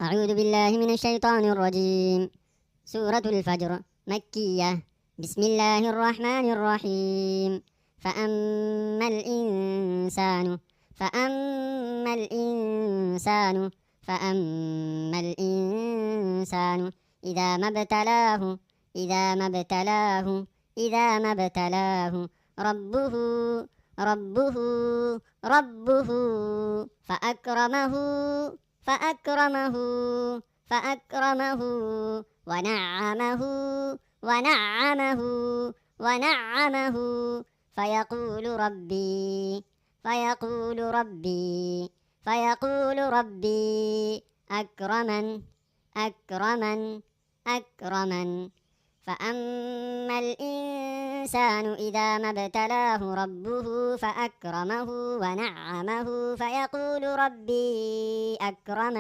أعوذ بالله من الشيطان الرجيم. سورة الفجر مكية. بسم الله الرحمن الرحيم. فأما الإنسان فأما الإنسان فأما الإنسان إذا ما ابتلاه إذا ما ابتلاه إذا ما ابتلاه ربه ربه ربه فأكرمه فأكرمه فأكرمه ونعمه ونعمه ونعمه فيقول ربي فيقول ربي فيقول ربي أكرمن أكرمن أكرمن فأما الإنسان إذا ما ابتلاه ربه فأكرمه ونعمه فيقول ربي أكرمن